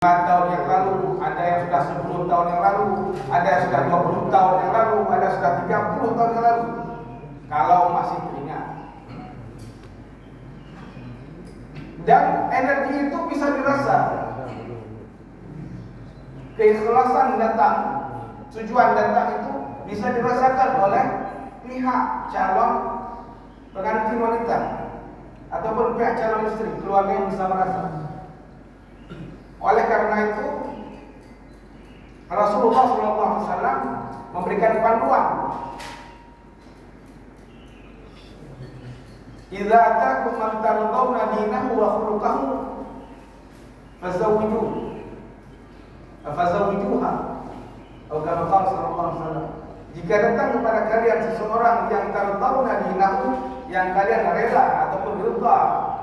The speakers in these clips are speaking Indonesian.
tahun yang lalu, ada yang sudah 10 tahun yang lalu, ada yang sudah 20 tahun yang lalu, ada yang sudah 30 tahun yang lalu. Kalau masih teringat. Dan energi itu bisa dirasa. Keikhlasan datang, tujuan datang itu bisa dirasakan oleh pihak calon pengantin wanita ataupun pihak calon istri, keluarga yang bisa merasa. Oleh karena itu Rasulullah SAW memberikan panduan. Idza atakum man tardawna dinahu wa khuluquhu fazawwijuha. Atau kama qala sallallahu alaihi wasallam, jika datang kepada kalian seseorang yang tardawna dinahu, yang kalian rela ataupun rida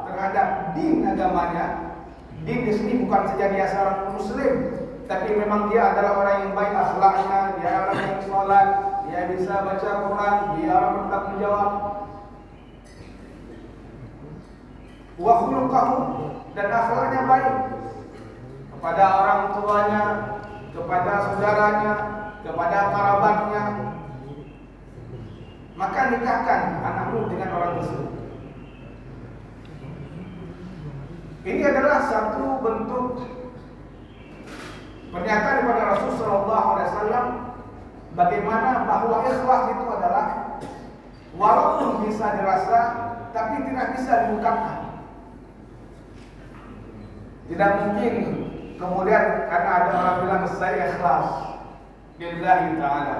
terhadap din agamanya. Din di sini bukan saja dia seorang muslim, tapi memang dia adalah orang yang baik akhlaknya, dia orang yang sholat, dia bisa baca Quran, dia orang bertanggung jawab. Wa khuluquhu, dan akhlaknya baik kepada orang tuanya, kepada saudaranya, kepada kerabatnya. Maka nikahkan anakmu dengan orang tersebut. Ini adalah satu bentuk pernyataan kepada Rasul sallallahu alaihi wasallam bagaimana bahwa ikhlas itu adalah walaupun bisa dirasa tapi tidak bisa diungkapkan. Tidak mungkin kemudian karena ada orang bilang saya ikhlas lillahi ta'ala.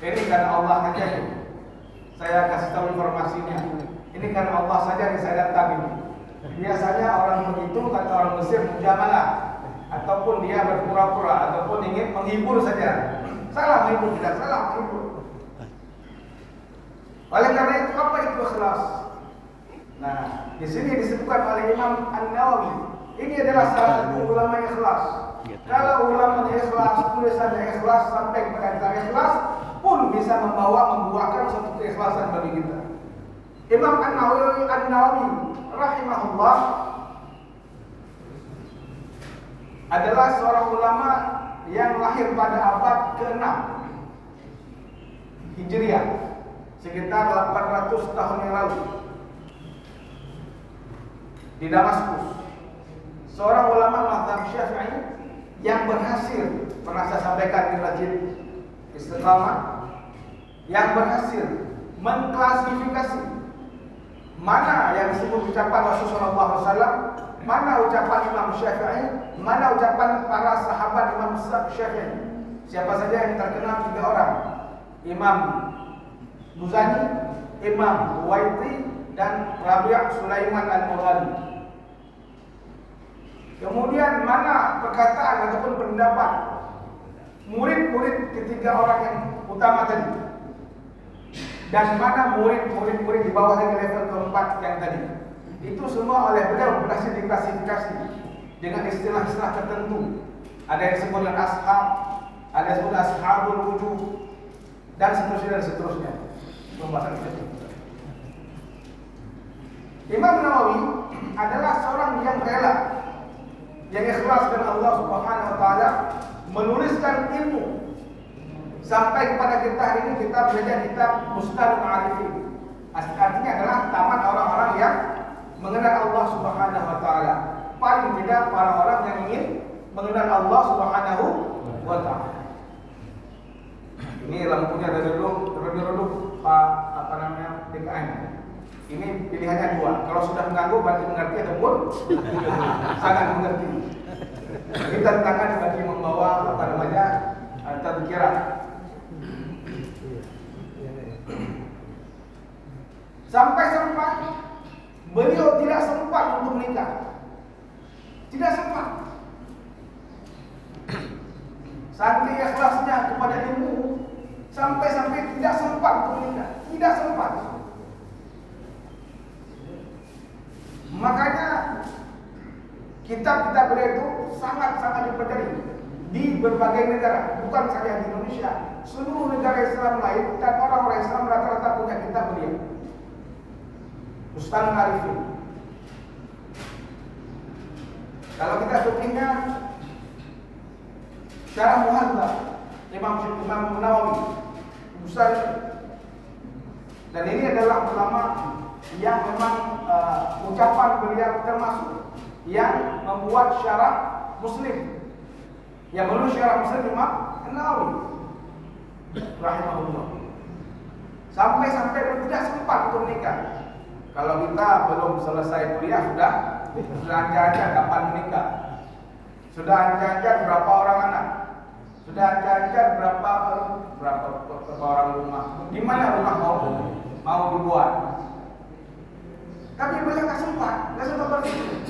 Ini karena Allah saja. Saya kasih tahu informasinya. Ini karena Allah saja yang saya datang ini. Biasanya orang begitu kata orang Mesir mujamalah, ataupun dia berpura-pura, ataupun ingin menghibur saja. Salah menghibur, tidak salah menghibur. Oleh karena itu apa itu ikhlas? Nah, di sini disebutkan oleh Imam An-Nawawi. Ini adalah salah satu ulama ikhlas. Kalau ulama ikhlas, tulisannya ikhlas sampai kepada kata ikhlas pun bisa membuahkan suatu keikhlasan bagi kita. Imam An-Nawawi rahimahullah adalah seorang ulama yang lahir pada abad ke-6 Hijriah, sekitar 800 tahun yang lalu di Damaskus. Seorang ulama mazhab Syafi'i yang berhasil, pernah saya sampaikan di Masjid Istiqamah, yang berhasil mengklasifikasi mana yang disebut ucapan Rasulullah SAW, mana ucapan Imam Syafi'i, mana ucapan para sahabat Imam Syafi'i. Siapa saja yang terkenal 3 orang: Imam Muzani, Imam Buwaiti, dan Rabi' Sulaiman Al-Muradi. Kemudian mana perkataan ataupun pendapat murid-murid ketiga orang yang utama tadi, dan mana murid-murid di bawah yang level keempat yang tadi. Itu semua oleh beliau berhasil diklasifikasi dengan istilah-istilah tertentu. Ada yang disebut dengan ashab, ada yang disebut ashabul wujuh, dan seterusnya. Pembahasan itu. Imam Nawawi adalah seorang yang rela, yang ikhlas dengan Allah Subhanahu wa taala, menuliskan ilmu sampai kepada kita ini kita belajar kitab Mustalahul Arifin. Artinya adalah taman orang-orang yang mengenal Allah Subhanahu wa taala. Paling tidak para orang yang ingin mengenal Allah Subhanahu wa taala. Ini lampunya dari dulu Pak DKM. Ini pilihannya 2. Kalau sudah mengganggu berarti mengerti ataupun sangat mengerti. Ini tantangan bagi membawa tazkirah. Sampai-sampai beliau tidak sempat untuk menikah. Tidak sempat. Saking ikhlasnya kepada ilmu, sampai-sampai tidak sempat untuk menikah. Tidak sempat. Makanya kitab-kitab beliau itu sangat-sangat dipelajari di berbagai negara, bukan saja di Indonesia. Seluruh negara Islam lain dan orang-orang Islam rata-rata punya kitab beliau. Mustalahul Arifin. Kalau kita fikihnya Syarah Muhalla Imam Nawawi besar, dan ini adalah ulama yang memang ucapan beliau termasuk yang membuat syarah Muslim, yang menulis syarah Muslim Imam Nawawi rahimahullah. Sampai tidak sempat untuk menikah. Kalau kita belum selesai kuliah sudah anca-anca kapan menikah, sudah anca-anca berapa orang anak, sudah anca-anca berapa orang rumah, di mana rumah mau dibuat. Tapi beliau nggak sempat berpikir.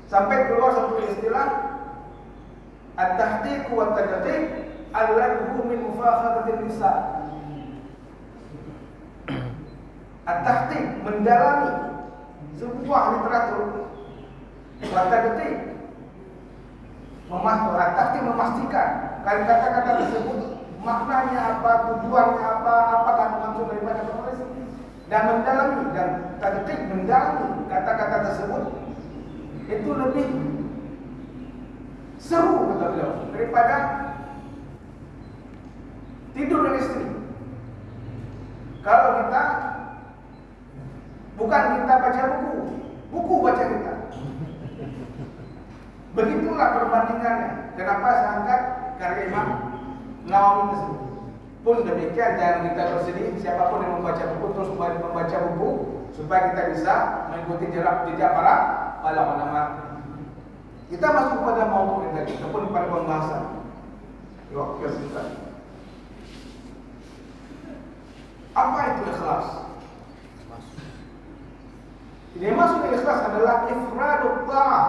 Sampai keluar satu istilah at-tahqiq wa at-tadqiq al-ladhu min mufakharatin nisa. At-tahqiq mendalami sebuah literatur, wa at-tadqiq memastikan kata-kata tersebut maknanya apa, tujuannya apa maksud daripada penulis, dan mendalami dan tadqiq mendalami kata-kata tersebut itu lebih seru kata beliau daripada tidur dengan istri. Kalau kita bukan kita baca buku baca kita. Begitulah perbandingannya. Kenapa saya angkat karya Imam Nawawi tersebut. Pun demikian, jangan kita bersedih siapapun yang membaca buku terus membaca buku supaya kita bisa mengikuti jejak para ulama. Kita masuk pada maudhu yang tadi ataupun pada pembahasan di waktu yang singkat. Apa itu ikhlas? Ini maksud ikhlas adalah ifradut ta'ah,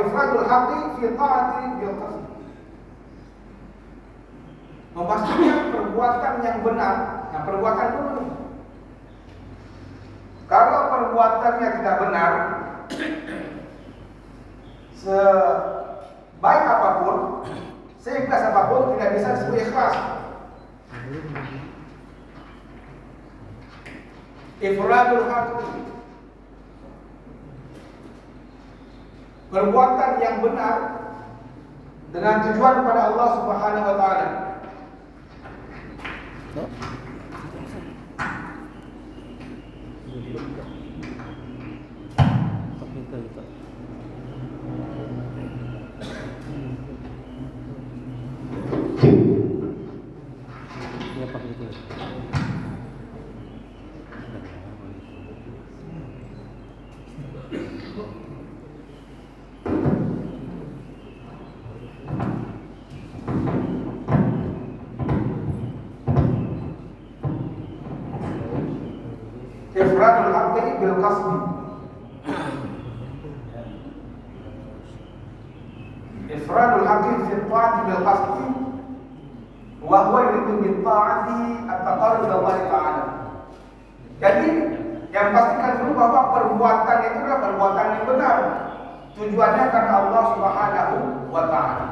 ifradul haqqi fi ta'ati bil qasd. Memastikan perbuatan yang benar. Nah, perbuatan dulu. Kalau perbuatannya tidak benar, sebaik apapun, seikhlas apapun, tidak bisa disebut ikhlas. Ifradul haqqi, perbuatan yang benar dengan tujuan kepada Allah Subhanahu wa taala. Ifradul haqqi bil qasdi. Ifradul haqqi fi ta'ati bil qasdi wa huwa yuridu bi ta'ati at-taqarrub ila Allah Ta'ala. Jadi yang pastikan dulu bahwa perbuatan itu adalah perbuatan yang benar. Tujuannya karena Allah Subhanahu wa taala.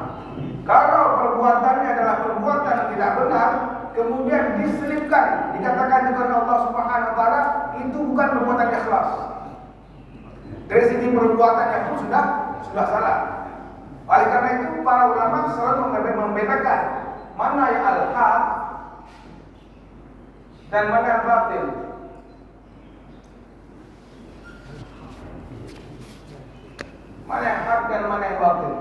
Kalau perbuatannya adalah perbuatan yang tidak benar, kemudian diselipkan, dikatakan juga Allah Subhanahu wa taala, itu bukan perbuatan ikhlas. Dari segi perbuatannya pun sudah salah. Oleh karena itu para ulama selalu membedakan mana yang al-haq dan mana yang batil. Mana yang hak dan mana yang batil.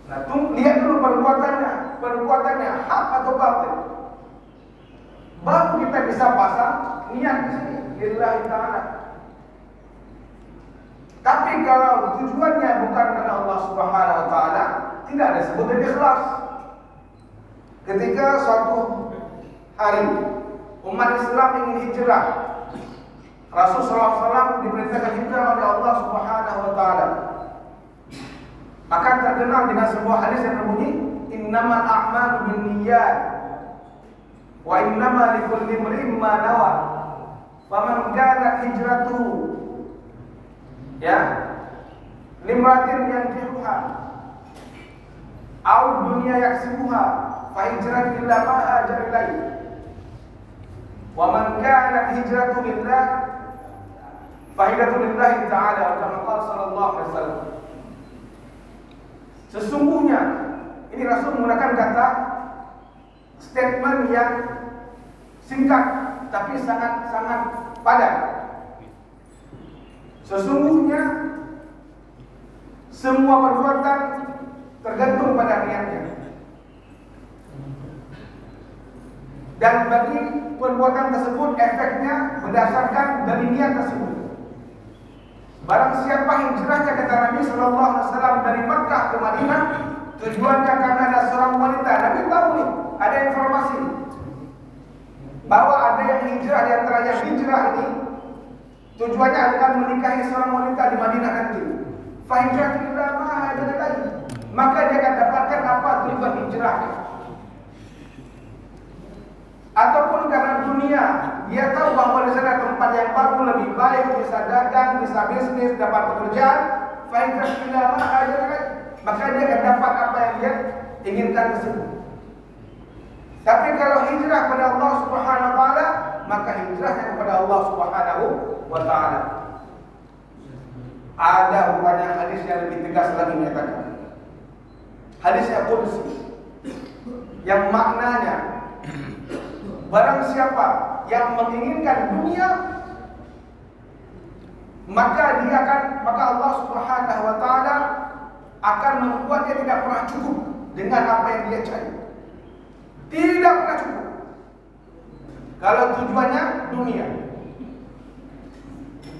Nah, lihat dulu perbuatannya hak atau batil. Baru kita bisa pasang niat di sini, lillahi ta'ala. Tapi kalau tujuannya bukan karena Allah Subhanahu wa taala, tidak ada sebutan ikhlas. Ketika suatu hari umat Islam ingin hijrah, Rasulullah SAW diperintahkan hijrah oleh Allah Subhanahu wa taala. Maka terkenal dengan sebuah hadis yang berbunyi, innamal a'malu binniyat wa innama likulli imrin ma nawa. Faman kanat hijratuhu limratin yankihuha aw dunya yaksibuha fa hijratu ila ma hajar ilaihi. Wa man kanat hijratuhu lillah Fahidatulillahi ta'ala kama qala sallallahu alaihi wasallam. Sesungguhnya ini Rasul menggunakan kata statement yang singkat tapi sangat padat. Sesungguhnya semua perbuatan tergantung pada niatnya. Dan bagi perbuatan tersebut efeknya berdasarkan dari niat tersebut. Barang siapa hijrahnya, kata Nabi sallallahu alaihi wasallam, dari Makkah ke Madinah, tujuannya karena ada seorang wanita. Nabi tahu nih, ada informasi bahwa ada yang hijrah, di antara yang hijrah ini tujuannya akan menikahi seorang wanita di Madinah nanti. Fa hijratu ila ma hajara ilaihi. Maka dia akan dapatkan apa tujuan hijrahnya. Ataupun karena dunia, dia tahu bahwa di sana tempat yang baru lebih baik, bisa dagang, bisa bisnis, dapat pekerjaan. Fa hijratu ila ma hajara ilaihi. Maka dia akan dapat apa yang dia inginkan tersebut. Tapi kalau hijrah kepada Allah Subhanahu wa taala, maka hijrahnya kepada Allah Subhanahu wa taala. Ada banyak hadis yang lebih tegas lagi menyatakan. Hadis yang qudsi yang maknanya barang siapa yang menginginkan dunia, maka Allah Subhanahu wa taala akan membuat dia tidak pernah cukup dengan apa yang dia cari. Tidak pernah cukup. Kalau tujuannya dunia.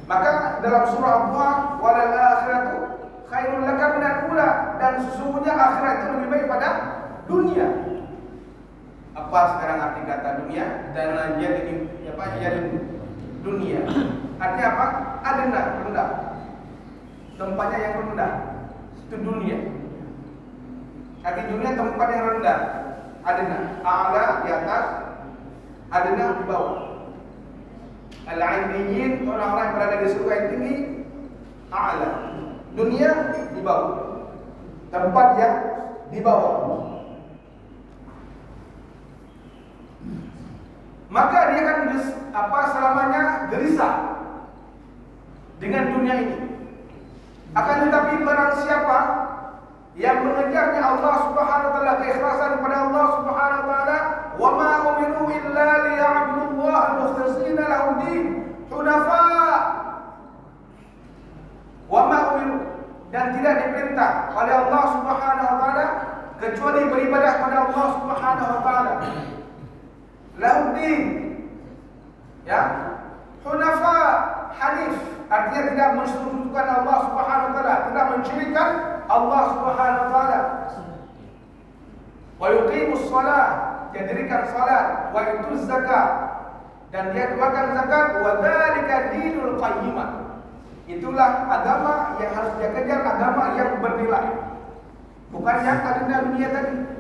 Maka dalam surah Al-Duha, walal akhiratu khairul laka minal ula, dan sesungguhnya akhirat itu lebih baik pada dunia. Apa sekarang arti kata dunia? Dan jadi dunia. Artinya apa? Adna, rendah. Tempatnya yang rendah. Itu dunia. Arti dunia tempat yang rendah. Adna, a'la di atas, adna di bawah. Al-'ilmiyin, orang-orang yang berada di surga yang tinggi, a'la. Dunia di bawah. Tempat yang di bawah. Maka dia akan selamanya gelisah dengan dunia ini. Akan tetapi barang siapa yang mengejarnya Allah Subhanahu wa taala, keikhlasan kepada Allah Subhanahu wa taala, wa ma umiru illa liya'budullaha mukhlishina lahu din hunafa. Wa ma umiru, dan tidak diperintah oleh Allah Subhanahu wa taala kecuali beribadah kepada Allah Subhanahu wa taala. Lahu din, ya, hunafa, hanif, artinya tidak mensekutukan Allah Subhanahu wa taala, tidak mensyirikkan Allah Subhanahu wa taala. Wa yuqimus shalah, dia dirikan salat, wa yutuz zakat, dan dia keluarkan zakat, wa dzalika dinul qayyimah. Itulah agama yang harus dia kejar, agama yang bernilai. Bukan yang ada dunia tadi.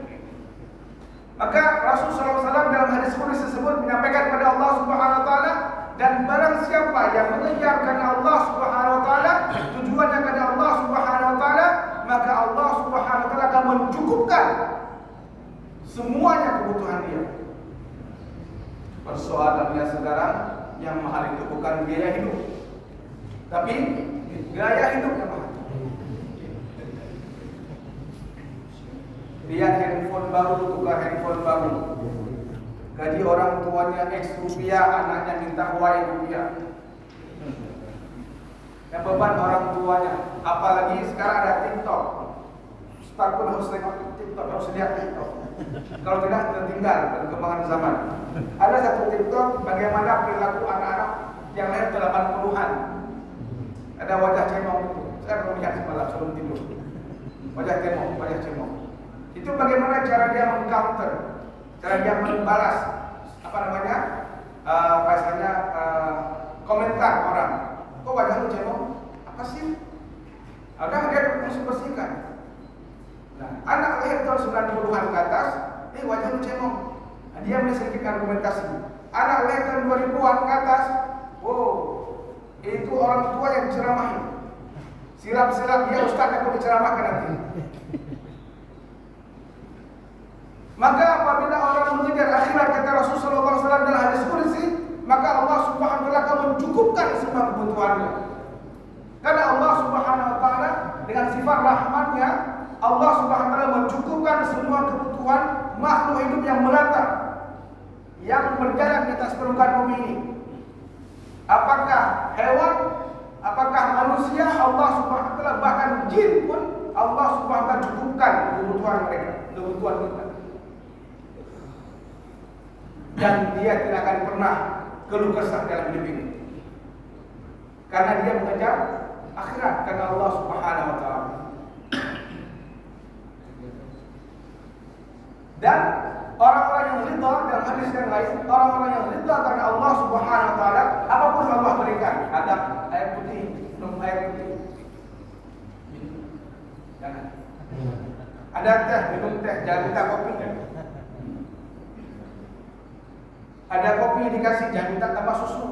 Maka Rasulullah SAW dalam hadis qudsi tersebut menyampaikan kepada Allah Subhanahu wa taala, dan barang siapa yang mengejar karena Allah Subhanahu wa taala, tujuannya kepada Allah Subhanahu wa taala, maka Allah Subhanahu wa taala akan mencukupkan semuanya kebutuhan dia. Persoalannya sekarang yang mahal itu bukan biaya hidup, tapi gaya hidup yang mahal. Lihat handphone baru, tukar handphone baru. Gaji orang tuanya X rupiah, anaknya minta Y rupiah. Yang beban orang tuanya. Apalagi sekarang ada TikTok. Ustaz pun harus tengok TikTok, harus lihat TikTok. Kalau tidak tertinggal perkembangan zaman. Ada satu TikTok bagaimana perilaku anak-anak yang lahir 80-an. Ada wajah cemong itu. Saya belum lihat semalam sebelum tidur. Wajah cemong. Itu bagaimana cara dia meng-counter, cara dia membalas komentar orang. Kok wajah lu cemong? Apa sih? Ada dia harus bersihkan. Nah, anak lahir tahun 90-an ke atas, wajah lu cemong. Nah, dia sedikit argumentasi. Anak lahir tahun 2000-an ke atas, itu orang tua yang diceramahi. Silap-silap dia ustaz yang pun diceramahkan nanti. Maka apabila orang mengejar akhirat, kata Rasulullah SAW dalam hadis qudsi, maka Allah Subhanahu wa taala akan mencukupkan semua kebutuhannya. Karena Allah Subhanahu wa taala dengan sifat rahmatnya, Allah Subhanahu wa taala mencukupkan semua kebutuhan makhluk hidup yang melata, yang berjalan di atas permukaan bumi ini. Apakah hewan, apakah manusia, Allah Subhanahu wa taala, bahkan jin pun Allah Subhanahu wa taala cukupkan kebutuhan mereka, kebutuhan kita. Dan dia tidak akan pernah keluh kesah dalam hidup ini. Karena dia mengejar akhirat, karena Allah Subhanahu wa taala. Dan orang-orang yang ridha dalam hadis yang lain, orang-orang yang ridha karena Allah Subhanahu wa taala, apapun Allah berikan, ada air putih, minum air putih. Jangan. Ada teh, minum teh, jangan minta kopi. Ada kopi dikasih, jangan minta tambah susu.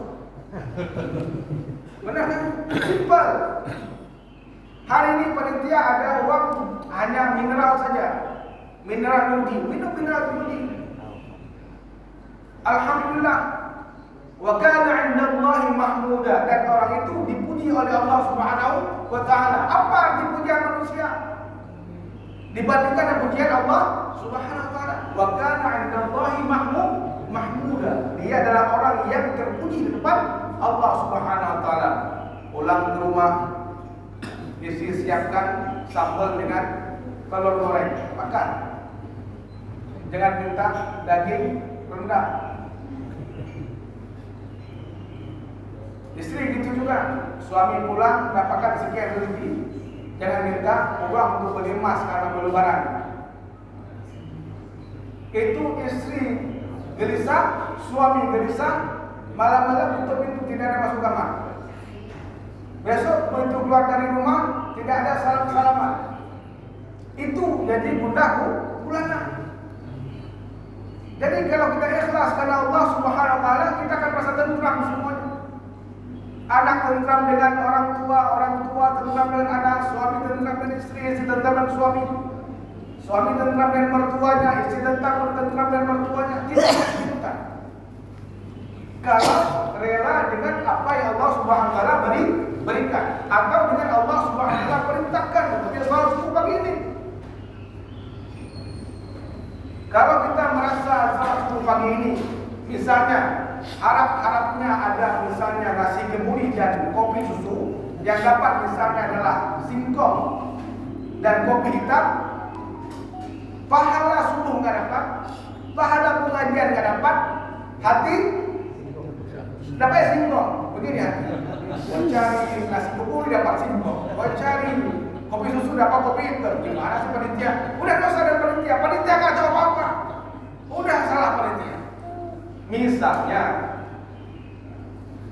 Benar kan? Simpel. Hari ini panitia ada uang hanya mineral saja. Mineral murni, minum mineral murni. Alhamdulillah. Wa kana 'indallahi mahmuda, dan orang itu dipuji oleh Allah Subhanahu wa taala. Apa arti pujian manusia dibandingkan dengan pujian Allah Subhanahu wa taala? Wa kana 'indallahi mahmuda. Dia adalah orang yang terpuji di depan Allah Subhanahu wa taala. Pulang ke rumah, disiapkan sambal dengan telur goreng, makan. Jangan minta daging rendah. Istri gitu juga, suami pulang dapatkan sekian rezeki, jangan minta uang untuk beli emas karena berlebaran. Itu istri gelisah, suami gelisah, malam-malam tutup pintu, tidak ada masuk kamar. Besok begitu keluar dari rumah, tidak ada salam-salaman. Itu jadi bundaku bulanan. Jadi kalau kita ikhlas karena Allah Subhanahu wa taala, kita akan merasa tentram semuanya. Anak tentram dengan orang tua tentram dengan anak, suami tentram dengan istri tentram dengan suami tentram dengan mertuanya, istri tentram dengan mertuanya. Tidak. Kalau rela dengan apa yang Allah Subhanahu wa taala berikan, atau dengan Allah Subhanahu wa taala perintahkan untuk sholat subuh pagi ini. Kalau kita merasa sholat subuh pagi ini, misalnya harap-harapnya ada misalnya nasi kebuli dan kopi susu, yang dapat misalnya adalah singkong dan kopi hitam, pahala subuh nggak dapat, pahala pengajian nggak dapat, hati dapat singkong. Begini hati, mau cari nasi kebuli dapat singkong, mau cari kopi susu dapat kopi hitam. Gimana sih panitia? Udah dosa dan panitia nggak tahu apa-apa. Udah salah panitia. Misalnya.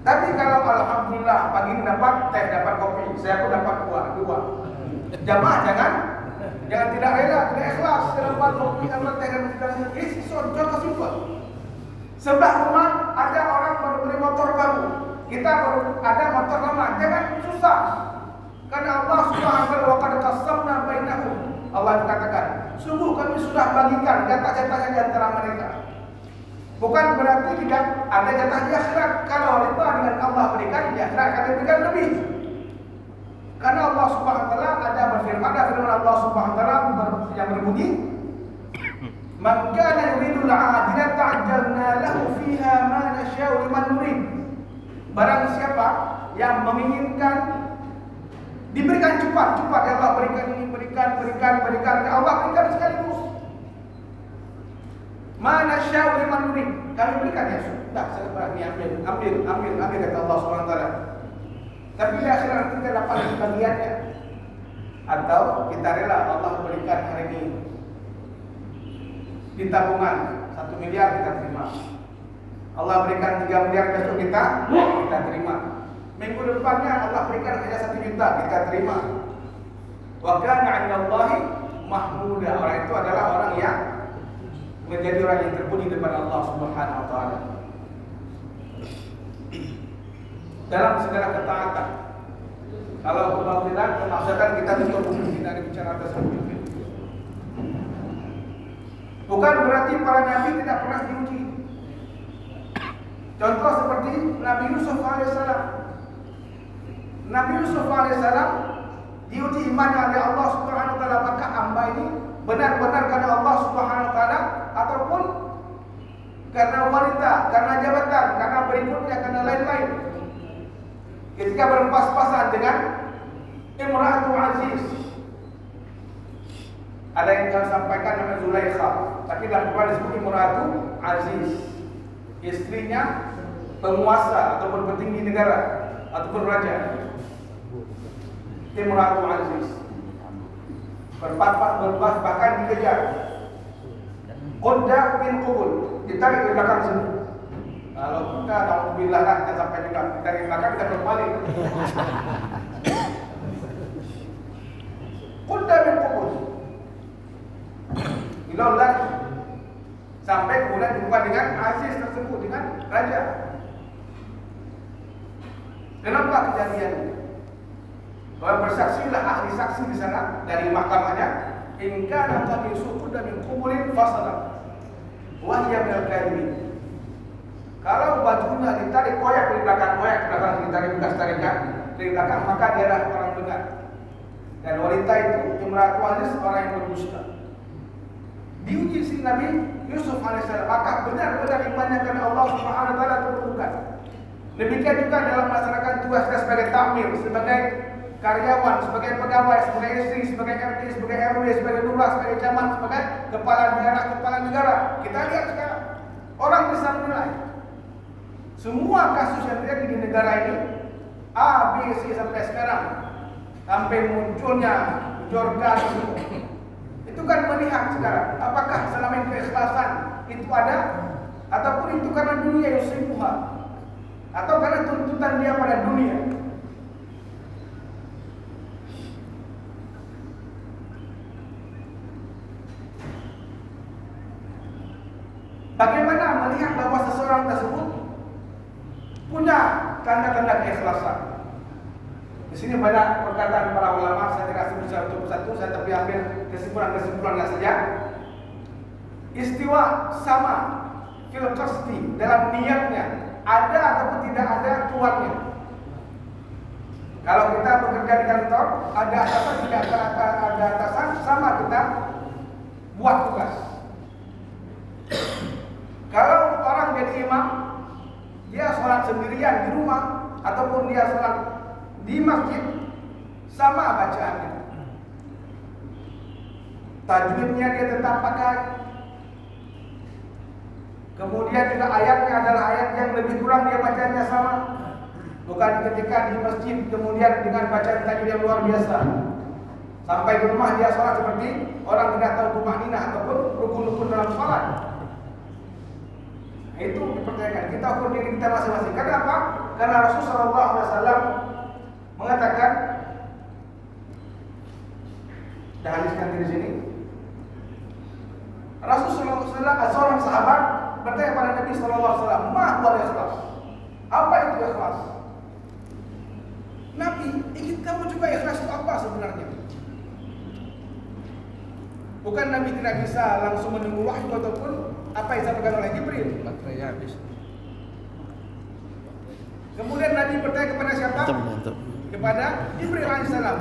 Tapi kalau alhamdulillah pagi ini dapat teh, dapat kopi, saya pun dapat dua. Jamaah jangan tidak rela, tidak ikhlas dapat kopi, dapat teh dan sebagainya. Ini contoh simpel. Sebelah rumah ada orang baru beli motor baru, kita baru ada motor lama. Jangan susah. Karena Allah Subhanahu wa taala qad qasamna bainahum. Allah katakan, sungguh kami sudah bagikan jatah-jatahnya di antara mereka. Bukan berarti tidak ada jatah di akhirat. Kalau riba dengan Allah berikan, di akhirat akan diberikan lebih. Karena Allah Subhanahu wa taala ada berfirman, ada firman Allah Subhanahu wa taala yang berbunyi, "Man kana yuridu al-'ajilata 'ajjalna lahu fiha ma nasha'u liman nurid." Barang siapa yang menginginkan diberikan cepat ya Allah, berikan ini, berikan, Allah berikan sekaligus. Mana syau liman nurid, kami berikan ya sudah, saya ini ambil kata Allah Subhanahu wa taala. Tapi di akhirat nanti kita dapat bagiannya. Atau kita rela Allah berikan hari ini di tabungan 1 miliar kita terima. Allah berikan 3 miliar besok kita terima. Minggu depannya Allah berikan hanya 1 juta, kita terima. Wa kana 'indallahi mahmuda. Orang itu adalah orang yang menjadi orang yang terpuji depan Allah Subhanahu wa taala. Dalam segala ketaatan. Kalau kebatilan memaksakan kita untuk tidak bicara tersebut. Bukan berarti para nabi tidak pernah diuji. Contoh seperti Nabi Yusuf alaihissalam. Nabi Yusuf alaihissalam diuji imannya oleh Allah Subhanahu wa taala, apakah hamba ini benar-benar karena Allah Subhanahu wa taala ataupun karena wanita, karena jabatan, karena berikutnya, karena lain-lain. Ketika berpas-pasan dengan Imratul Aziz, ada yang kami sampaikan nama Zulaikha, tapi dalam Quran disebut Imratul Aziz, istrinya penguasa ataupun petinggi negara ataupun raja. Imratul Aziz bahkan dikejar. Qudda bin Qubul, ditarik ke belakang sini. Kalau kita alhamdulillah lah kita sampai juga ditarik ke belakang, kita berbalik. Qudda bin Qubul dilolak sampai kemudian jumpa dengan Aziz tersebut, dengan raja. Kenapa kejadian ini? Bahwa bersaksilah ahli saksi di sana dari mahkamahnya, in kana qamisu qudda min qubulin fasala wa hiya min al-kadhibin. Kalau bajunya ditarik koyak dari belakang, ditarik bekas tarikan dari belakang, maka dia adalah orang benar. Dan wanita itu Imratul Aziz orang yang berdusta. Diuji si Nabi Yusuf alaihissalam, maka benar-benar imannya karena Allah Subhanahu wa taala atau bukan. Demikian juga dalam melaksanakan tugasnya sebagai takmir, sebagai karyawan, sebagai pegawai, sebagai istri, sebagai RT, sebagai RW, sebagai lurah, sebagai camat, sebagai kepala negara. Kita lihat sekarang orang bisa menilai semua kasus yang terjadi di negara ini, A, B, C sampai sekarang, sampai munculnya Jordan itu kan melihat sekarang apakah selama ini keikhlasan itu ada, ataupun itu karena dunia yusibuha, atau karena tuntutan dia pada dunia. Bagaimana melihat bahwa seseorang tersebut punya tanda-tanda keikhlasan? Di sini banyak perkataan para ulama, saya tidak sebut satu persatu, saya tapi ambil kesimpulan-kesimpulannya saja. Istiwa sama fil qasdi, dalam niatnya, ada ataupun tidak ada tuannya. Kalau kita bekerja di kantor, ada atasan, tidak ada atasan, sama kita buat tugas. Kalau orang jadi imam, dia sholat sendirian di rumah ataupun dia sholat di masjid, sama bacaannya. Tajwidnya dia tetap pakai. Kemudian juga ayatnya adalah ayat yang lebih kurang dia bacanya sama. Bukan ketika di masjid kemudian dengan bacaan tajwid yang luar biasa. Sampai di rumah dia sholat seperti orang tidak tahu tumaninah ataupun rukun-rukun dalam sholat. Itu dipertanyakan. Kita ukur diri kita masing-masing. Kenapa? Karena Rasulullah SAW mengatakan, dah hadiskan di sini. Rasulullah SAW, seorang sahabat bertanya pada Nabi SAW, "Ma huwa ikhlas?" Apa itu ikhlas? Nabi, ingin kamu juga ikhlas itu apa sebenarnya? Bukan Nabi tidak bisa langsung menunggu wahyu ataupun apa yang disampaikan oleh Jibril. Baterai habis. Kemudian Nabi bertanya kepada siapa? Kepada Jibril alaihissalam.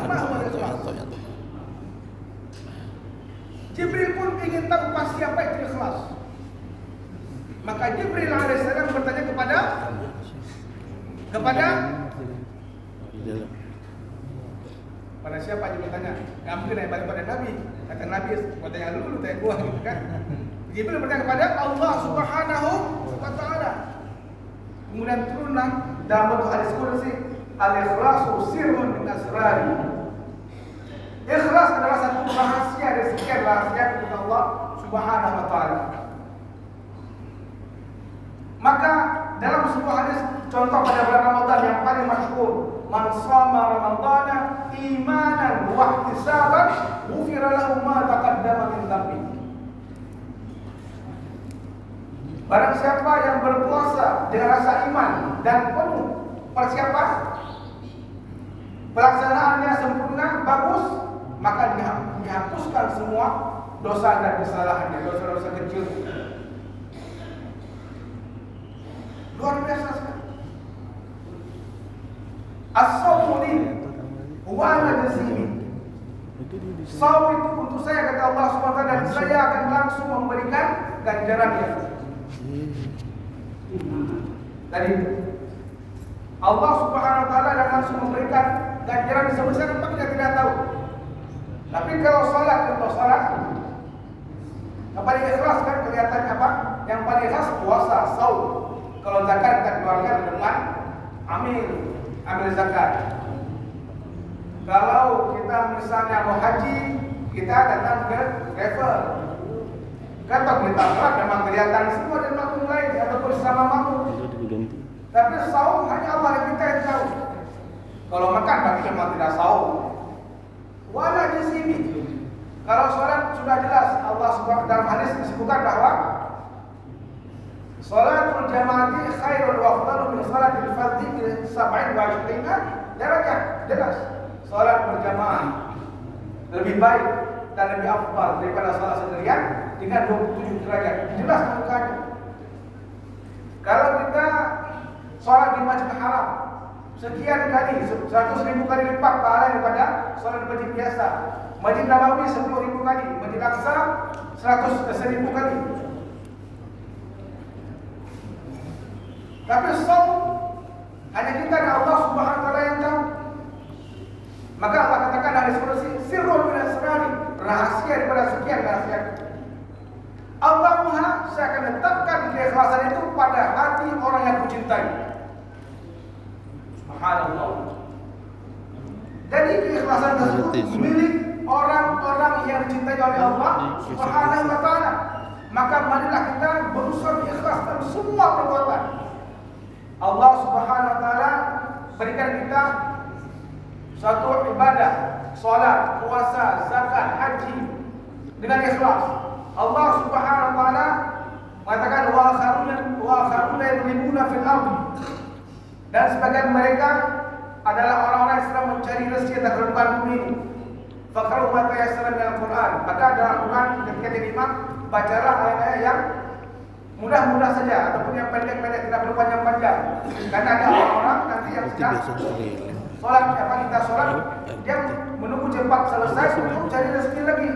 Jibril pun ingin tahu pasti apa itu ikhlas. Maka Jibril alaihissalam bertanya pada siapa juga tanya? Gak mungkin naik balik pada Nabi. Kata Nabi, gua tanya lu tanya gua gitu kan. Jibril bertanya kepada Allah Subhanahu wa taala. Kemudian turunlah dalam bentuk hadis qudsi, al-ikhlasu sirrun min asrari. Ikhlas adalah satu rahasia dari sekian rahasia kepada Allah Subhanahu wa taala. Maka dalam sebuah hadis contoh pada bulan Ramadan yang paling masyhur, man shama ramadhana imanan wa ihtisaban ghufira lahu ma taqaddama min dhanbi. Barang siapa yang berpuasa dengan rasa iman dan penuh persiapan, pelaksanaannya sempurna, bagus, maka dihapuskan semua dosa dan kesalahannya, dosa-dosa kecil. Luar biasa sekali. As-sawmu li wa ana jazimi. Saum itu untuk saya, kata Allah SWT, dan saya akan langsung memberikan ganjarannya. Tadi Allah Subhanahu wa taala akan langsung memberikan ganjaran sebesar apa kita tidak tahu. Tapi kalau salat, yang paling ikhlas kan kelihatan apa? Yang paling ikhlas puasa, saum. Kalau zakat kita keluarkan dengan amil zakat. Kalau kita misalnya mau haji, kita datang ke travel. Kata kita sholat memang kelihatan semua dan makmum lain ataupun sama makmum. Tapi saum hanya Allah yang kita yang tahu. Kalau makan berarti memang tidak saum. Wala di sini. Kalau sholat sudah jelas, Allah SWT dalam hadis disebutkan bahwa sholatul jamaati khairul wa afdalu min sholatil fardhi bi 27 derajat. Jelas. Sholat berjamaah lebih baik dan lebih afdal daripada sholat sendirian dengan 27 derajat. Jelas mukanya. Kalau kita sholat di Masjid Haram sekian kali, 100.000 kali lipat pahala daripada sholat di masjid biasa. Masjid Nabawi 10.000 kali, Masjid Aqsa 100.000 kali. Tapi saum hanya kita dan Allah Subhanahu wa taala yang tahu. Maka Allah katakan dari solusi sirrul min asrari, rahasia daripada sekian rahasia. Allah Maha, saya akan letakkan keikhlasan itu pada hati orang yang kucintai. Subhanallah. Jadi keikhlasan tersebut milik orang-orang yang dicintai oleh Allah Subhanahu wa taala. Maka marilah kita berusaha ikhlas dalam semua perbuatan. Allah Subhanahu wa taala berikan kita satu ibadah, salat, puasa, zakat, haji dengan ikhlas. Allah Subhanahu wa taala mengatakan wa akharuna yadribuna fil ardh. Dan sebagian mereka adalah orang-orang yang sedang mencari rezeki di kehidupan bumi ini. Faqra'u ma tayassara minal Qur'an. Maka dalam Quran ketika jadi imam, bacalah ayat-ayat yang mudah-mudah saja ataupun yang pendek-pendek, tidak perlu panjang-panjang. Karena ada orang-orang nanti yang sedang sholat, kita sholat, dia menunggu cepat selesai untuk cari rezeki lagi.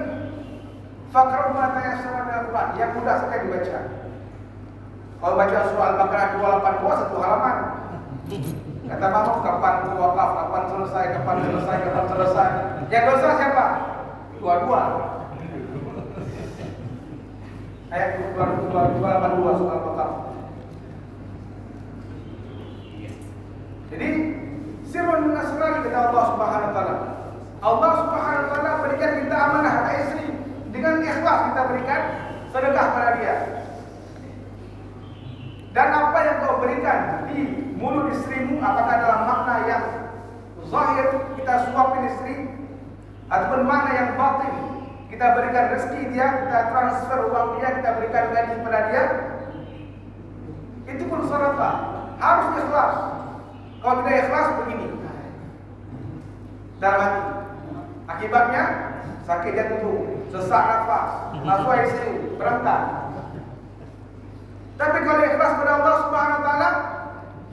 Faqra'u ma tayassara minal Qur'an, yang mudah saja dibaca. Kalau baca surah Al-Baqarah 282 satu halaman. Kata mama, kapan wakaf, kapan selesai. Yang dosa siapa? Dua-dua. Ayat 282 surah Al-Baqarah. Jadi sirrun min asrari kata Allah Subhanahu wa taala. Allah Subhanahu wa taala berikan kita amanah kata istri, dengan ikhlas kita berikan sedekah pada dia. Dan apa yang kau berikan di mulut istrimu, apakah dalam makna yang zahir kita suapin istri, ataupun makna yang batin kita berikan rezeki dia, kita transfer uang dia, kita berikan gaji pada dia, itu pun sedekah. Harus ikhlas. Kalau tidak ikhlas begini dalam hati, akibatnya sakit jantung, sesak nafas, masuk ICU, berangkat. Tapi kalau ikhlas pada Allah Subhanahu wa taala,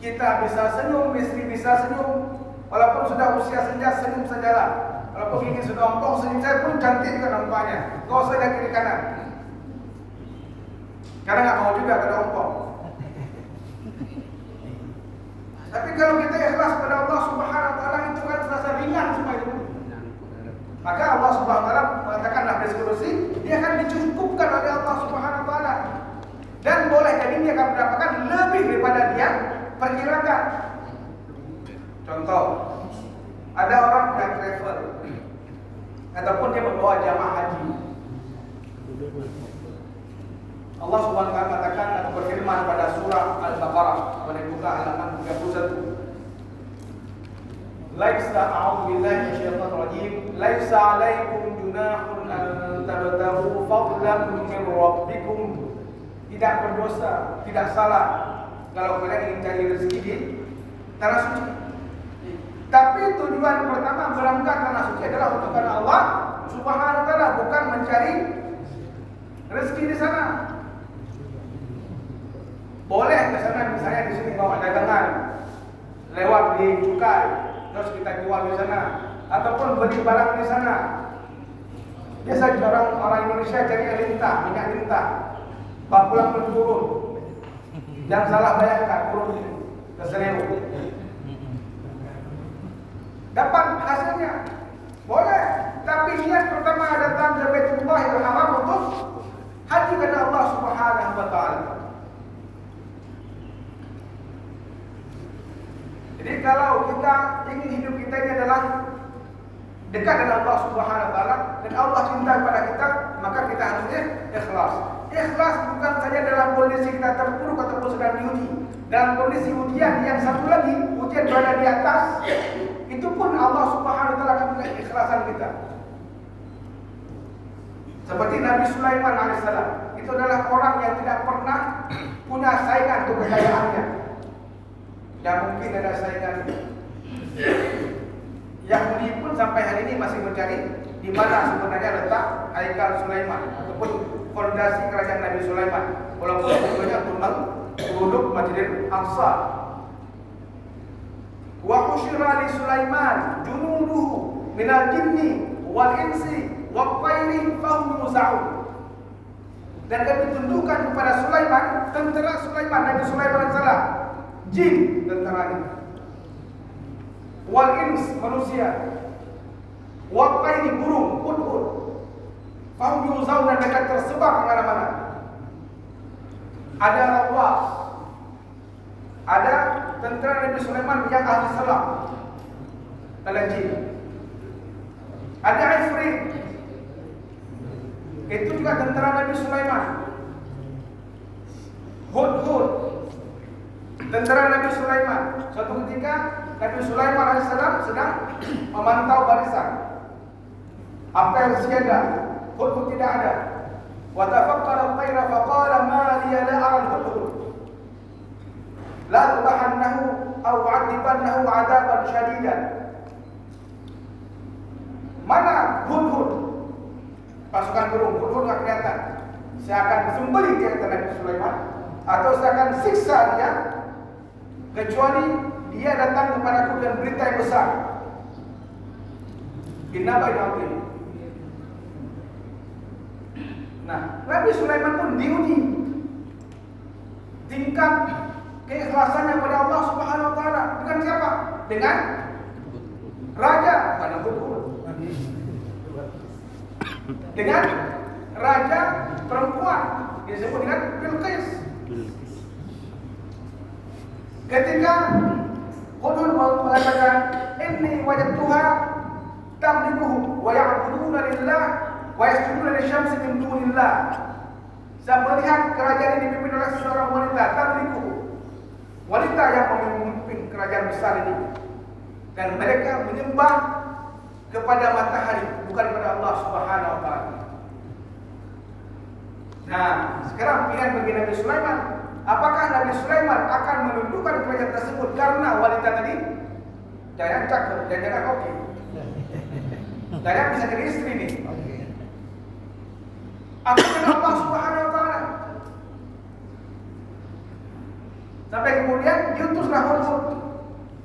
kita bisa senyum, istri bisa senyum, walaupun sudah usia senja, senyum sajalah. Walaupun ini sudah ompong, senyum saya pun cantik juga nampaknya. Kau saya kiri kanan. Karena nggak mau juga kada ompong. Tapi kalau kita ikhlas pada Allah Subhanahu wa taala, itu kan terasa ringan semua itu. Maka Allah Subhanahu wa taala mengatakan dalam diskusi, dia akan dicukupkan oleh Allah Subhanahu wa taala. Dan boleh jadi dia akan mendapatkan lebih daripada dia perkirakan. Contoh, ada orang yang travel ataupun dia membawa jamaah haji. Allah Subhanahu wa taala mengatakan atau berfirman pada surah Al-Baqarah pada buka halaman 31. Laisa a'udzu billahi minasyaitonir rajim. Laisa 'alaikum junahun an tabtaghu fadlan min rabbikum. Tidak berdosa, tidak salah kalau kalian ingin cari rezeki di tanah suci. Tapi tujuan pertama berangkat tanah suci adalah untuk karena Allah Subhanahu wa taala, bukan mencari rezeki di sana. Boleh ke sana misalnya di sini bawa dagangan lewat di cukai, terus kita jual di sana, ataupun beli barang di sana. Biasa orang Indonesia cari lintah, minyak lintah, pulang pun turun. Jangan salah bayangkan, turun ke 1.000. Dapat hasilnya, boleh. Tapi niat pertama datang ke Baitullahil Haram untuk haji kepada Allah Subhanahu wa taala. Jadi kalau kita ingin hidup kita ini adalah dekat dengan Allah Subhanahu wa taala dan Allah cinta kepada kita, maka kita harusnya ikhlas. Ikhlas bukan saja dalam kondisi kita terpuruk ataupun sedang diuji. Dalam kondisi ujian yang satu lagi, ujian berada di atas, itu pun Allah Subhanahu wa taala akan melihat ikhlasan kita. Seperti Nabi Sulaiman alaihissalam, itu adalah orang yang tidak pernah punya saingan untuk kekayaannya. Dan mungkin ada saingan. Yahudi pun sampai hari ini masih mencari di mana sebenarnya letak Haikal Sulaiman ataupun fondasi kerajaan Nabi Sulaiman. Walaupun tujuannya untuk menggeruduk Masjidil Aqsa. Wa husyira li Sulaiman junuduhu minal jinni wal insi wa tayri fahum yuzaun. Dan kami tunjukkan kepada Sulaiman, tentara Sulaiman, Nabi Sulaiman alaihissalam, jin tentaranya, wal ins manusia, wa tayri burung, hudhud, fahum yuzaun, dan mereka tersebar kemana-mana. Ada rawah, ada tentara Nabi Sulaiman yang ahli selam, adalah jin. Ada ifrit, itu juga tentara Nabi Sulaiman. Hudhud, tentara Nabi Sulaiman. Suatu ketika Nabi Sulaiman alaihissalam sedang memantau barisan. Apel siaga, hudhud tidak ada. Wa tafakkara al-tayra faqala ma liya la ara al-hudhud. La tubahannahu aw u'adibannahu 'adaban syadidan. Mana hudhud? Pasukan burung, hudhud enggak kelihatan. Saya akan sembelih dia, kata Nabi Sulaiman, atau saya akan siksa dia, kecuali dia datang kepadaku dengan berita yang besar. Inna bainahu. Nah, Nabi Sulaiman pun diuji tingkat keikhlasannya pada Allah Subhanahu wa taala. Dengan siapa? Dengan raja, pada hudhud. Dengan raja perempuan disebut dengan Bilqis. Ketika hudhud mengatakan inni wajadtuha tamlikuhum wa ya'buduna lillah wa yasjuduna lisyamsi min dunillah. Saya melihat kerajaan ini dipimpin oleh seorang wanita, tamlikuhum, wanita yang memimpin kerajaan besar ini, dan mereka menyembah kepada matahari, bukan kepada Allah Subhanahu wa taala. Nah, sekarang pilihan bagi Nabi Sulaiman. Apakah Nabi Sulaiman akan menundukkan kerajaan tersebut karena wanita tadi? Jangan cakep, jangan oke. Jangan bisa jadi istri nih. Apa kata Allah Subhanahu wa taala? Sampai kemudian diutuslah Hudhud,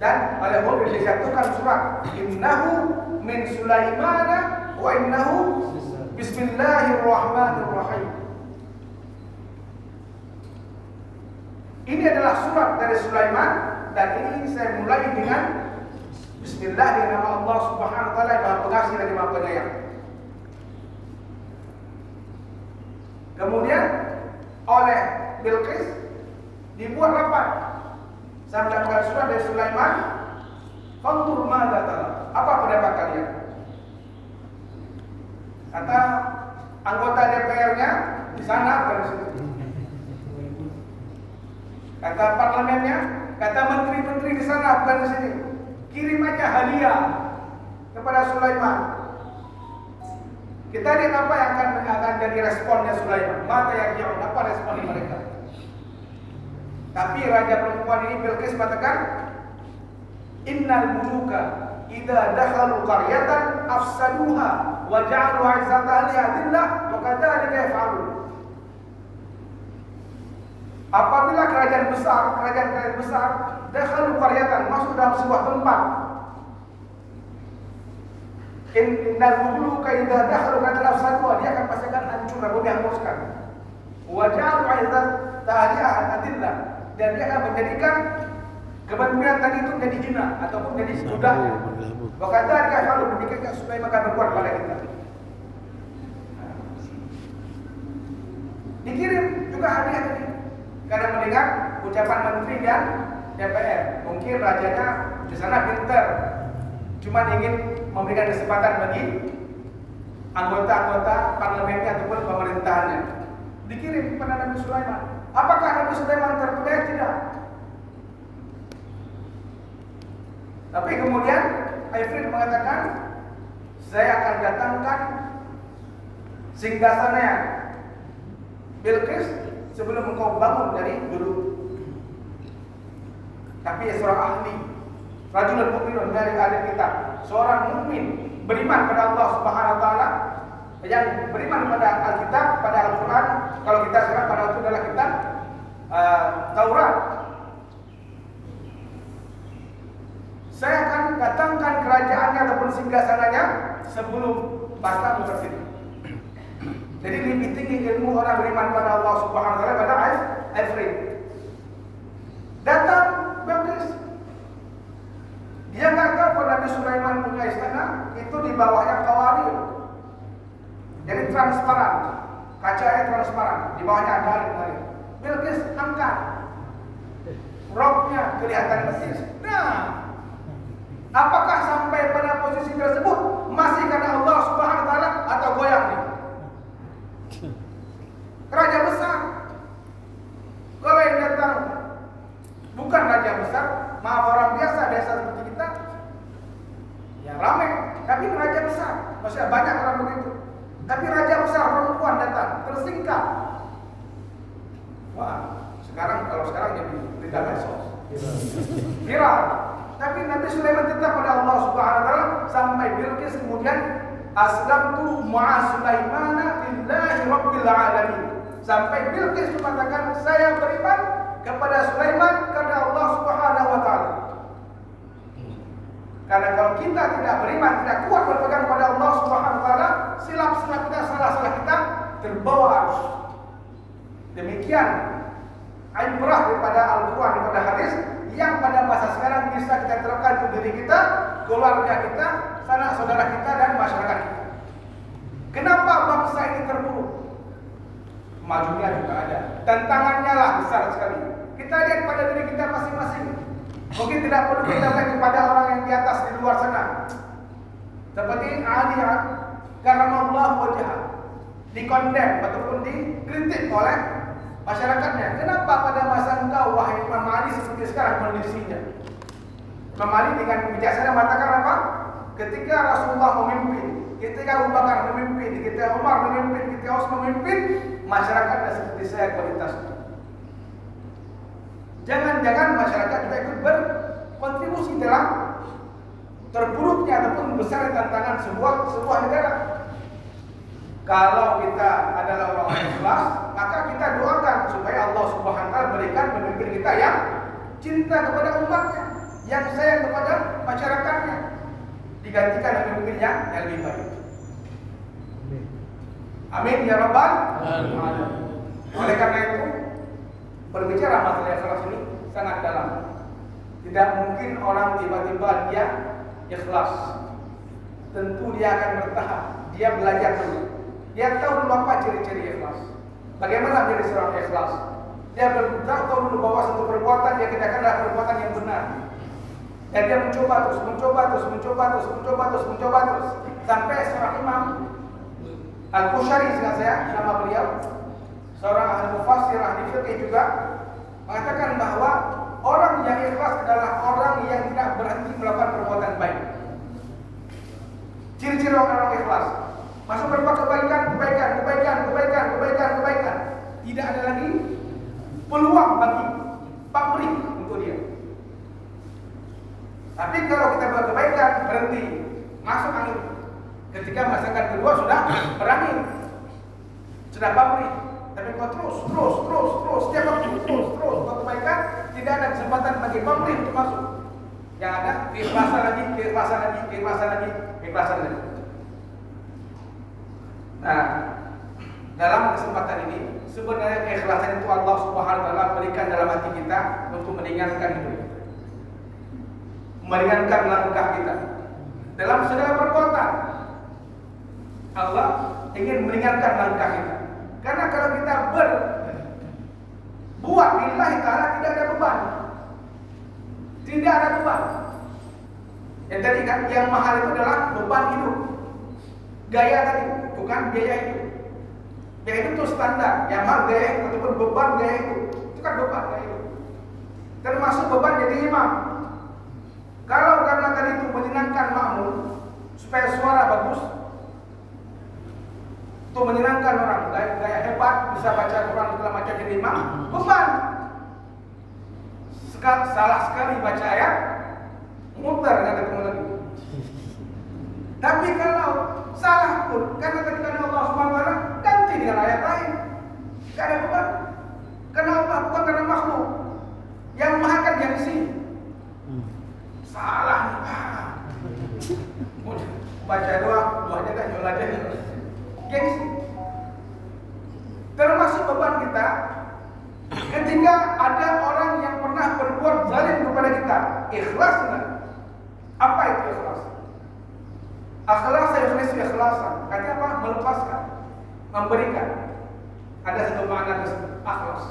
dan oleh Hudhud dijatuhkan surat innahu min Sulaiman wa innahu bismillahirrahmanirrahim. Ini adalah surat dari Sulaiman, dan ini saya mulai dengan bismillah, dengan nama Allah Subhanahu wa taala yang Maha Pengasih lagi Maha Penyayang. Kemudian oleh Bilqis dibuat rapat. Saya mendapatkan surat dari Sulaiman. Fantur madza tara. Apa pendapat kalian? Kata anggota DPR-nya di sana, bukan di sini. Kata parlemennya, kata menteri-menteri di sana, bukan di sini. Kirim aja hadiah kepada Sulaiman. Kita lihat apa yang akan jadi responnya Sulaiman. Mata yang jauh, apa respon mereka? Tapi raja perempuan ini Bilqis mengatakan, innal muluka idza dakhalu qaryatan afsaduha wa ja'alu 'izzata ahliha adillah wa kadzalika yaf'alun. Apabila kerajaan besar, dakhalu qaryatan, masuk dalam sebuah tempat. Innal muluka idza dakhalu qaryatan afsaduha, dia akan pasti akan hancur dan menghanguskan. Wa ja'alu 'izzat ta'aliha adillah, dan dia akan menjadikan kebenaran tadi itu menjadi hina ataupun menjadi budak. Bahkan dia kalau demikian supaya makan berbuat pada kita. Dikirim juga hadiah tadi karena mendengar ucapan menteri dan DPR. Mungkin rajanya di sana pintar, cuma ingin memberikan kesempatan bagi anggota-anggota parlemennya ataupun pemerintahannya. Dikirim kepada Nabi Sulaiman. Apakah Nabi Sulaiman terpedaya? Tidak. Tapi kemudian Ifrit mengatakan, saya akan datangkan singgasana Bilqis sebelum engkau bangun dari dulu. Tapi seorang ahli, rajulun mukminun dari ahli kitab, seorang mukmin beriman pada Allah Subhanahu wa taala, yang beriman pada Alkitab, pada Al-Qur'an. Kalau kita sekarang pada itu adalah kitab Taurat. Saya akan datangkan kerajaannya ataupun singgasananya sebelum bangsa tersebut. Jadi lebih tinggi ilmu orang beriman pada Allah Subhanahu wa taala pada Ifrit. Datang Bilqis. Dia nggak tahu kalau Nabi Sulaiman punya istana itu di bawahnya kawarir. Jadi transparan, kacanya transparan, di bawahnya ada air. Bilqis angkat, roknya kelihatan persis. Nah, apakah sampai pada posisi tersebut masih karena Allah Subhanahu wa taala atau goyang nih? Raja besar. Kalau yang datang bukan raja besar, maaf orang biasa seperti kita, ya ramai. Tapi raja besar, maksudnya banyak orang begitu. Tapi raja besar perempuan datang, tersingkap. Wah, kalau sekarang jadi berita medsos, viral. Tapi Nabi Sulaiman tetap pada Allah Subhanahu wa taala sampai Bilqis kemudian aslamtu ma'a Sulaimana lillahi rabbil alamin. Sampai Bilqis mengatakan saya beriman kepada Sulaiman karena Allah Subhanahu wa taala. Karena kalau kita tidak beriman, tidak kuat berpegang pada Allah Subhanahu wa taala, silap-silap kita, salah-salah kita terbawa arus. Demikian ibrah daripada Al-Qur'an, daripada hadis yang pada masa sekarang bisa kita terapkan untuk diri kita, keluarga kita, sanak saudara kita dan masyarakat kita. Kenapa bangsa ini terpuruk? Majunya juga ada, tantangannya lah besar sekali. Kita lihat pada diri kita masing-masing. Mungkin tidak perlu kita lihat kepada orang yang di atas di luar sana. Seperti Ali karamallahu wajhah, dikondem ataupun dikritik oleh masyarakatnya. Kenapa pada masa engkau wahai Imam Ali seperti sekarang kondisinya? Imam Ali dengan bijaksana mengatakan apa? Ketika Rasulullah memimpin, ketika Abu Bakar memimpin, ketika Umar memimpin, ketika Utsman memimpin, masyarakatnya seperti saya kualitasnya. Jangan-jangan masyarakat juga ikut berkontribusi dalam terpuruknya ataupun besar tantangan sebuah negara. Kalau kita adalah orang ikhlas, maka kita doakan supaya Allah Subhanahu wa taala berikan pemimpin kita yang cinta kepada umatnya, yang sayang kepada masyarakatnya, digantikan dengan pemimpin yang lebih baik. Amin ya rabbal alamin. Oleh karena itu, berbicara masalah ikhlas ini sangat dalam. Tidak mungkin orang tiba-tiba dia ikhlas. Tentu dia akan bertahap. Dia belajar dulu. Dia tahu dulu apa ciri-ciri ikhlas. Bagaimana menjadi seorang ikhlas? Dia tahu dulu bahwa satu perbuatan dia kerjakan adalah perbuatan yang benar. Dan dia mencoba terus sampai seorang imam Al-Qushari, seingat saya nama beliau, seorang ahli mufassir, ahli fikih juga, mengatakan bahwa orang yang ikhlas adalah orang yang tidak berhenti melakukan perbuatan baik. Ciri-ciri orang ikhlas, masuk berbuat kebaikan. Tidak ada lagi peluang bagi pamrih untuk dia. Tapi kalau kita buat kebaikan, berhenti, masuk angin. Ketika masyarakat kedua sudah berani, sudah pamrih, Tapi kau terus, setiap waktu terus kau kebaikan, tidak ada kesempatan bagi pamrih untuk masuk. Yang ada keikhlasan lagi. Nah, dalam kesempatan ini sebenarnya keikhlasan itu Allah Subhanahu wa taala berikan dalam hati kita untuk meringankan hidup kita. Meringankan langkah kita dalam segala perbuatan. Allah ingin meringankan langkah kita. Karena kalau kita berbuat lillahi ta'ala tidak ada beban. Tidak ada beban. Yang tadi kan yang mahal itu adalah beban hidup. Gaya tadi, bukan biaya hidup. Biaya hidup itu standar. Yang mahal gaya hidup ataupun beban gaya hidup. Itu kan beban gaya hidup. Termasuk beban jadi imam. Kalau karena tadi itu menyenangkan makmum supaya suara bagus, untuk menyenangkan orang, gaya hebat, bisa baca Quran segala macam jadi imam, beban. Salah sekali baca ayat, muter nggak ketemu lagi. Tapi kalau salah pun, karena ketika Allah Subhanahu wa taala ganti dengan ayat lain, nggak ada beban. Karena Allah bukan karena makhluk. Yang maha kan gengsi. Salah nih, baca doang, doanya kan jual aja. Gengsi. Termasuk beban kita ketika ada orang yang pernah berbuat zalim kepada kita. Ikhlas enggak? Apa itu ikhlas? Ikhlasan. Artinya apa? Melepaskan, memberikan. Ada satu makna tersebut. Akhlas.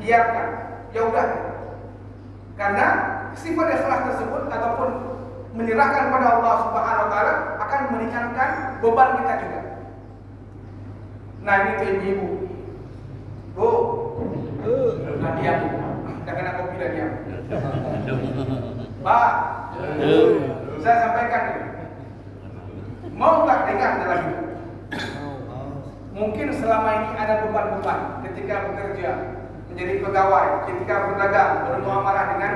Biarkan. Ya udah. Karena sifat ikhlas tersebut ataupun menyerahkan pada Allah Subhanahu wa taala akan meringankan beban kita juga. Nah, ini tuh ibu. Nah, diam. Jangan kena kopi dan diam. Pak, saya sampaikan nih. Mau nggak ringan dalam hidup? Mungkin selama ini ada beban-beban ketika bekerja, menjadi pegawai, ketika berdagang, bermuamalah dengan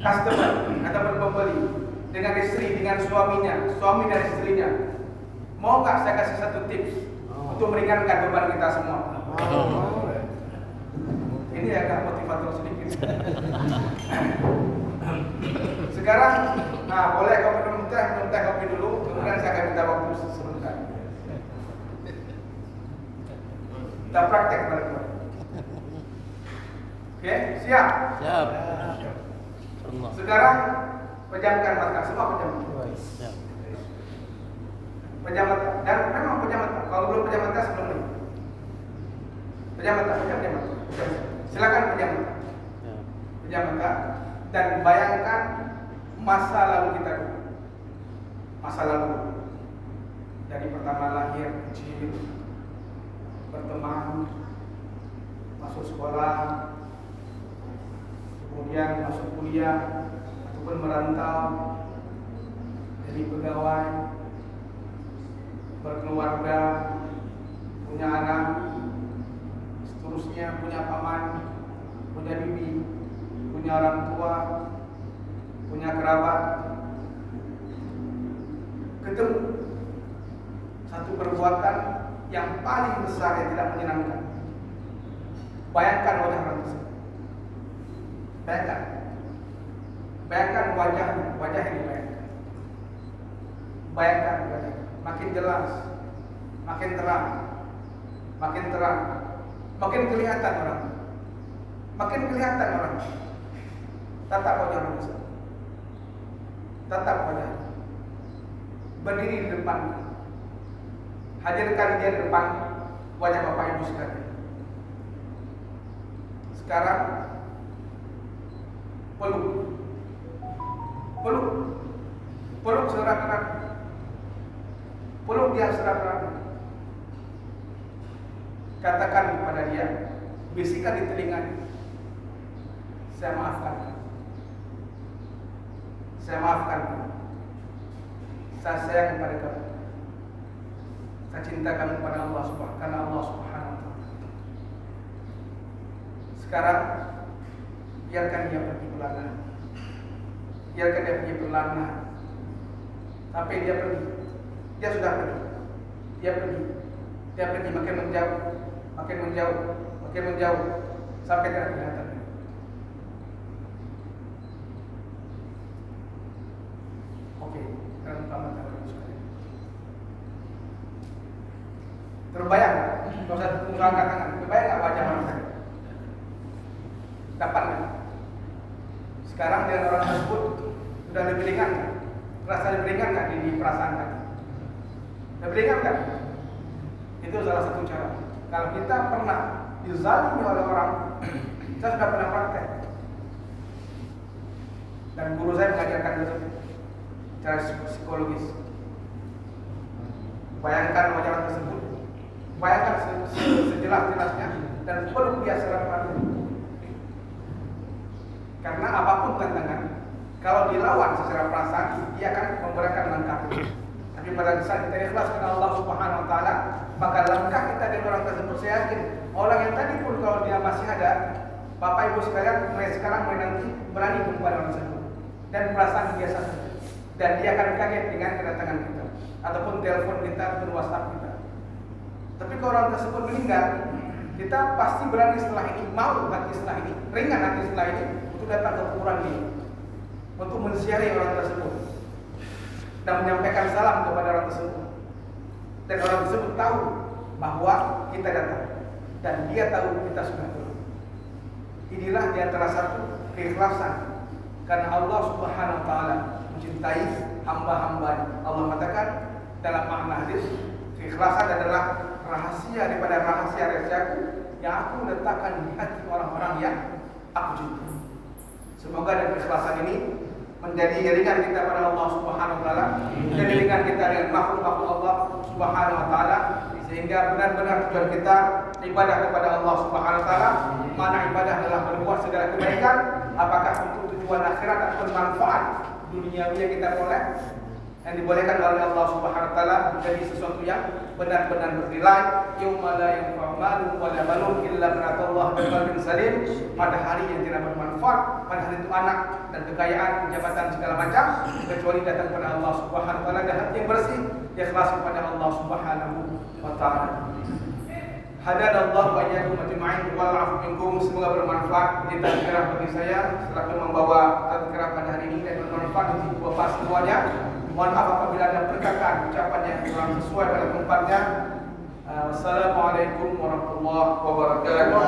customer ataupun pembeli, dengan istri, dengan suaminya, suami dan istrinya. Mau nggak saya kasih satu tips untuk meringankan beban kita semua? Ini agak motivator sedikit. Sekarang, nah boleh kau minum teh kopi dulu, kemudian saya akan minta waktu sebentar. Kita praktek balik. Oke, siap? Siap. Sekarang pejamkan mata, semua pejamkan. Pejam mata, dan memang pejam mata. Kalau belum pejam mata sebelum ini. Pejam mata. Silakan pejam mata. Pejam mata dan bayangkan masa lalu kita dulu. Masa lalu dari pertama lahir kecil, berteman, masuk sekolah, kemudian masuk kuliah ataupun merantau, jadi pegawai, berkeluarga, punya anak, seterusnya punya paman, punya bibi, punya orang tua, punya kerabat. Ketemu satu perbuatan yang paling besar yang tidak menyenangkan. Bayangkan wajah orang tersebut. Bayangkan wajahnya, wajah ini bayangkan. Bayangkan wajah, makin jelas, makin terang, makin kelihatan orang. Tatap wajah orang tersebut. Tatap wajah. Berdiri di depan. Hadirkan dia di depan wajah Bapak Ibu sekalian. Sekarang peluk serat-serat. Peluk dia serat-serat. Katakan kepada dia, bisikan di telinganya, saya maafkan. Saya sayang kepada kamu. Saya cinta kamu kepada Allah Subhanahu wa taala. Sekarang biarkan dia pergi perlahan. Sampai dia pergi. Dia sudah pergi. Dia pergi makin menjauh, makin menjauh, makin menjauh sampai tidak kelihatan. Oke, sekarang tamat sekalian. Terbayang, kalau saya angkat tangan, terbayang nggak wajah orang tadi? Dapat nggak? Sekarang dengan orang tersebut sudah lebih ringan nggak? Terasa lebih ringan nggak di perasaan tadi? Lebih ringan kan? Itu salah satu cara. Kalau kita pernah dizalimi oleh orang, saya sudah pernah praktek. Dan guru saya mengajarkan itu cara psikologis. Bayangkan wajah orang tersebut, bayangkan sejelas-jelasnya dan peluk dia secara. Karena apapun tantangan, kalau dilawan secara perasaan, dia akan memberatkan langkah. Tapi pada saat kita ikhlas kepada Allah Subhanahu Wa Taala, maka langkah kita dengan orang tersebut, saya yakin orang yang tadi pun kalau dia masih ada, Bapak Ibu sekalian, mulai sekarang mulai nanti berani kepada orang tersebut dan perasaan biasa saja, dan dia akan kaget dengan kedatangan kita, ataupun telepon kita, ataupun WhatsApp kita. Tapi kalau orang tersebut meninggal, kita pasti berani setelah ini, mau hati setelah ini, ringan hati setelah ini, untuk datang ke kuburan ini, untuk menziarahi orang tersebut dan menyampaikan salam kepada orang tersebut. Dan orang tersebut tahu bahwa kita datang dan dia tahu kita sudah pulang. Inilah di antara satu keikhlasan, karena Allah Subhanahu Wa Taala mencintai hamba-hambanya. Allah mengatakan dalam makna hadis, keikhlasan adalah rahasia daripada rahasia-rahasiaku yang aku letakkan di hati orang-orang yang aku cintai. Semoga dengan keikhlasan ini menjadi ringan kita pada Allah Subhanahu Wa Taala, menjadi ringan kita dengan makhluk-makhluk Allah Subhanahu Wa Taala, sehingga benar-benar tujuan kita ibadah kepada Allah Subhanahu Wa Taala. Mana ibadah adalah berbuat segala kebaikan, apakah untuk tujuan akhirat atau manfaat dunia yang kita peroleh, yang dibolehkan oleh Allah Subhanahu Wa Taala menjadi sesuatu yang benar-benar bernilai. Yauma la yanfa'u malun wa la banun illa man atallaha biqalbin salim. Pada hari yang tidak bermanfaat, pada hari itu anak dan kekayaan, jabatan segala macam, kecuali datang kepada Allah Subhanahu Wa Taala dan hati yang bersih, ikhlas kepada Allah Subhanahu Wa Taala. Hadanallahu wa iyyakum ajma'in wal 'afu minkum. Semoga bermanfaat menjadi tazkirah bagi saya selaku membawa tazkirah pada hari ini dan bermanfaat untuk Bapak semuanya. Mohon maaf apabila ada perkataan ucapan yang kurang sesuai pada tempatnya. Assalamualaikum warahmatullahi wabarakatuh.